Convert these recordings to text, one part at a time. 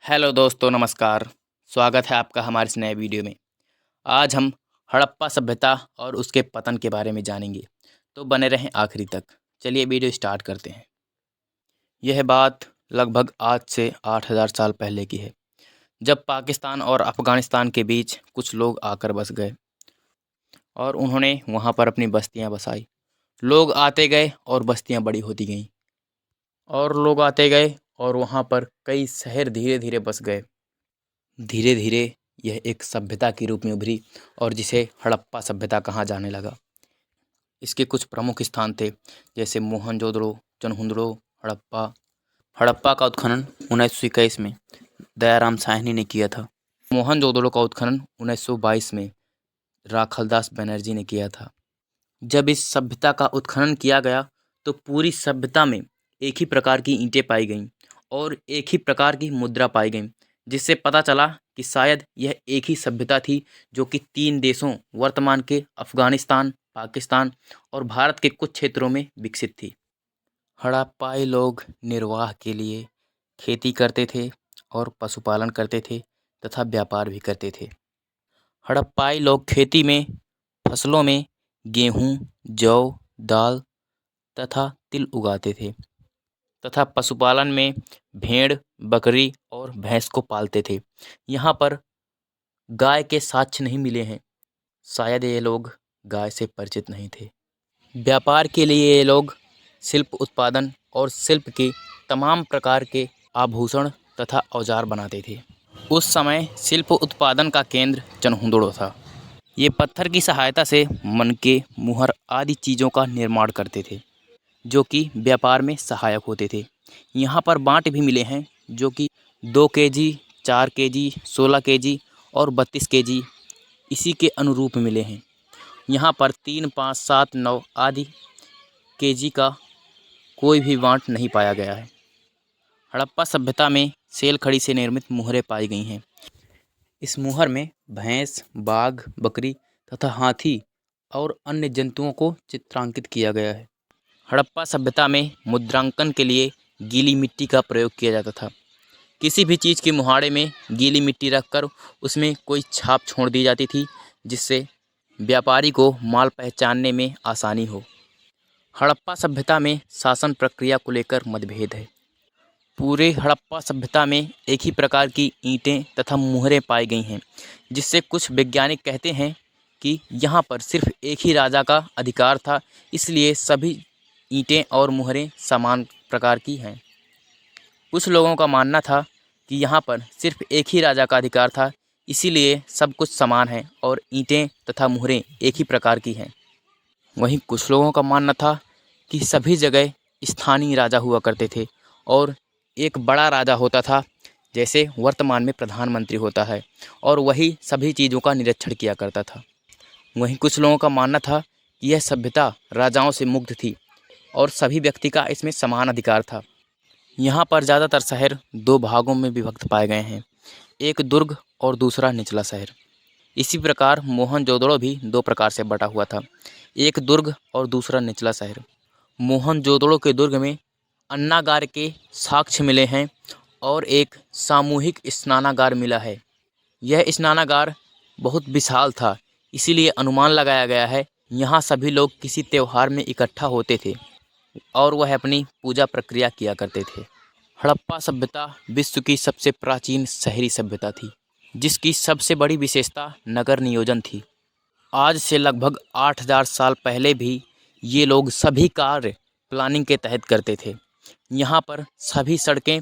Hello दोस्तों, नमस्कार। स्वागत है आपका हमारे इस नए वीडियो में। आज हम हड़प्पा सभ्यता और उसके पतन के बारे में जानेंगे, तो बने रहें आखिरी तक। चलिए वीडियो स्टार्ट करते हैं। यह बात लगभग आज से 8000 साल पहले की है, जब पाकिस्तान और अफ़गानिस्तान के बीच कुछ लोग आकर बस गए और उन्होंने वहाँ पर अपनी बस्तियाँ बसाई। लोग आते गए और बस्तियाँ बड़ी होती गईं और लोग आते गए और वहाँ पर कई शहर धीरे धीरे बस गए। धीरे धीरे यह एक सभ्यता के रूप में उभरी और जिसे हड़प्पा सभ्यता कहा जाने लगा। इसके कुछ प्रमुख स्थान थे, जैसे मोहनजोदड़ो, चनहुंदड़ो, हड़प्पा। हड़प्पा का उत्खनन 1921 में दयाराम साहनी ने किया था। मोहनजोदड़ो का उत्खनन 1922 में राखलदास बनर्जी ने किया था। जब इस सभ्यता का उत्खनन किया गया तो पूरी सभ्यता में एक ही प्रकार की ईंटें पाई गईं और एक ही प्रकार की मुद्रा पाई गई, जिससे पता चला कि शायद यह एक ही सभ्यता थी जो कि 3 देशों वर्तमान के अफ़गानिस्तान, पाकिस्तान और भारत के कुछ क्षेत्रों में विकसित थी। हड़प्पाई लोग निर्वाह के लिए खेती करते थे और पशुपालन करते थे तथा व्यापार भी करते थे। हड़प्पाई लोग खेती में फसलों में गेहूँ, जौ, दाल तथा तिल उगाते थे तथा पशुपालन में भेड़, बकरी और भैंस को पालते थे। यहाँ पर गाय के साक्ष्य नहीं मिले हैं, शायद ये लोग गाय से परिचित नहीं थे। व्यापार के लिए ये लोग शिल्प उत्पादन और शिल्प के तमाम प्रकार के आभूषण तथा औजार बनाते थे। उस समय शिल्प उत्पादन का केंद्र चनहुंदड़ो था। ये पत्थर की सहायता से मनके, मुहर आदि चीज़ों का निर्माण करते थे, जो कि व्यापार में सहायक होते थे। यहाँ पर बाँट भी मिले हैं, जो कि 2 केजी, 4 केजी, 16 केजी और 32 केजी इसी के अनुरूप मिले हैं। यहाँ पर 3, 5, 7, 9 आदि केजी का कोई भी बाँट नहीं पाया गया है। हड़प्पा सभ्यता में सेल खड़ी से निर्मित मुहरें पाई गई हैं। इस मुहर में भैंस, बाघ, बकरी तथा हाथी और अन्य जंतुओं को चित्रांकित किया गया है। हड़प्पा सभ्यता में मुद्रांकन के लिए गीली मिट्टी का प्रयोग किया जाता था। किसी भी चीज़ के मुहाड़े में गीली मिट्टी रखकर उसमें कोई छाप छोड़ दी जाती थी, जिससे व्यापारी को माल पहचानने में आसानी हो। हड़प्पा सभ्यता में शासन प्रक्रिया को लेकर मतभेद है। पूरे हड़प्पा सभ्यता में एक ही प्रकार की ईंटें तथा मुहरें पाई गई हैं, जिससे कुछ वैज्ञानिक कहते हैं कि यहाँ पर सिर्फ एक ही राजा का अधिकार था, इसलिए सभी ईंटें और मुहरें समान प्रकार की हैं। कुछ लोगों का मानना था कि यहाँ पर सिर्फ एक ही राजा का अधिकार था, इसीलिए सब कुछ समान है और ईंटें तथा मुहरें एक ही प्रकार की हैं। वहीं कुछ लोगों का मानना था कि सभी जगह स्थानीय राजा हुआ करते थे और एक बड़ा राजा होता था, जैसे वर्तमान में प्रधानमंत्री होता है, और वही सभी चीज़ों का निरीक्षण किया करता था। वहीं कुछ लोगों का मानना था कि यह सभ्यता राजाओं से मुक्त थी और सभी व्यक्ति का इसमें समान अधिकार था। यहाँ पर ज़्यादातर शहर 2 भागों में विभक्त पाए गए हैं, एक दुर्ग और दूसरा निचला शहर। इसी प्रकार मोहनजोदड़ो भी 2 प्रकार से बटा हुआ था, एक दुर्ग और दूसरा निचला शहर। मोहनजोदड़ो के दुर्ग में अन्नागार के साक्ष्य मिले हैं और एक सामूहिक स्नानागार मिला है। यह स्नानागार बहुत विशाल था, इसीलिए अनुमान लगाया गया है यहाँ सभी लोग किसी त्यौहार में इकट्ठा होते थे और वह अपनी पूजा प्रक्रिया किया करते थे। हड़प्पा सभ्यता विश्व की सबसे प्राचीन शहरी सभ्यता थी, जिसकी सबसे बड़ी विशेषता नगर नियोजन थी। आज से लगभग 8000 साल पहले भी ये लोग सभी कार्य प्लानिंग के तहत करते थे। यहाँ पर सभी सड़कें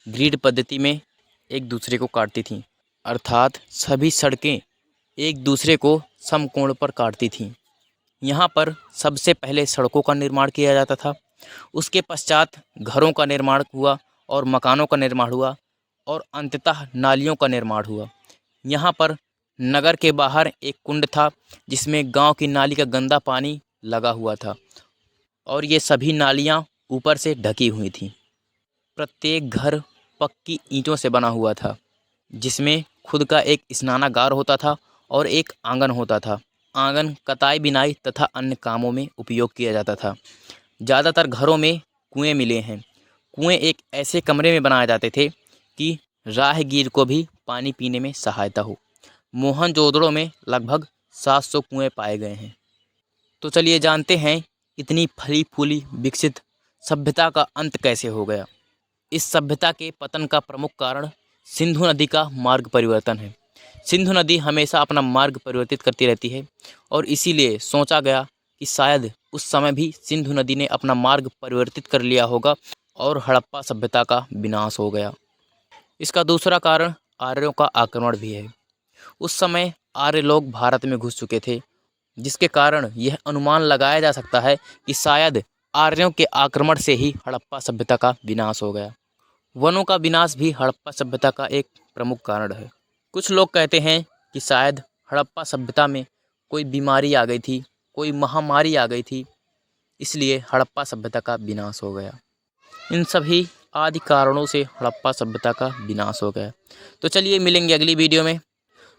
ग्रिड पद्धति में एक दूसरे को काटती थीं, अर्थात सभी सड़कें एक दूसरे को समकोण पर काटती थीं। यहाँ पर सबसे पहले सड़कों का निर्माण किया जाता था, उसके पश्चात घरों का निर्माण हुआ और मकानों का निर्माण हुआ और अंततः नालियों का निर्माण हुआ। यहाँ पर नगर के बाहर एक कुंड था, जिसमें गांव की नाली का गंदा पानी लगा हुआ था और ये सभी नालियाँ ऊपर से ढकी हुई थीं। प्रत्येक घर पक्की ईंटों से बना हुआ था, जिसमें खुद का एक स्नानागार होता था और एक आंगन होता था। आंगन कताई बिनाई तथा अन्य कामों में उपयोग किया जाता था। ज़्यादातर घरों में कुएं मिले हैं। कुएं एक ऐसे कमरे में बनाए जाते थे कि राहगीर को भी पानी पीने में सहायता हो। मोहनजोदड़ो में लगभग 700 कुएं पाए गए हैं। तो चलिए जानते हैं इतनी फली फूली विकसित सभ्यता का अंत कैसे हो गया। इस सभ्यता के पतन का प्रमुख कारण सिंधु नदी का मार्ग परिवर्तन है। सिंधु नदी हमेशा अपना मार्ग परिवर्तित करती रहती है और इसीलिए सोचा गया कि शायद उस समय भी सिंधु नदी ने अपना मार्ग परिवर्तित कर लिया होगा और हड़प्पा सभ्यता का विनाश हो गया। इसका दूसरा कारण आर्यों का आक्रमण भी है। उस समय आर्य लोग भारत में घुस चुके थे, जिसके कारण यह अनुमान लगाया जा सकता है कि शायद आर्यों के आक्रमण से ही हड़प्पा सभ्यता का विनाश हो गया। वनों का विनाश भी हड़प्पा सभ्यता का एक प्रमुख कारण है। कुछ लोग कहते हैं कि शायद हड़प्पा सभ्यता में कोई बीमारी आ गई थी, कोई महामारी आ गई थी, इसलिए हड़प्पा सभ्यता का विनाश हो गया। इन सभी आदि कारणों से हड़प्पा सभ्यता का विनाश हो गया। तो चलिए मिलेंगे अगली वीडियो में।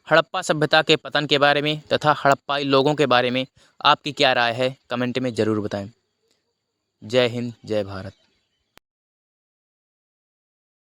हड़प्पा सभ्यता के पतन के बारे में तथा हड़प्पाई लोगों के बारे में आपकी क्या राय है, कमेंट में ज़रूर बताएं। जय हिंद, जय भारत।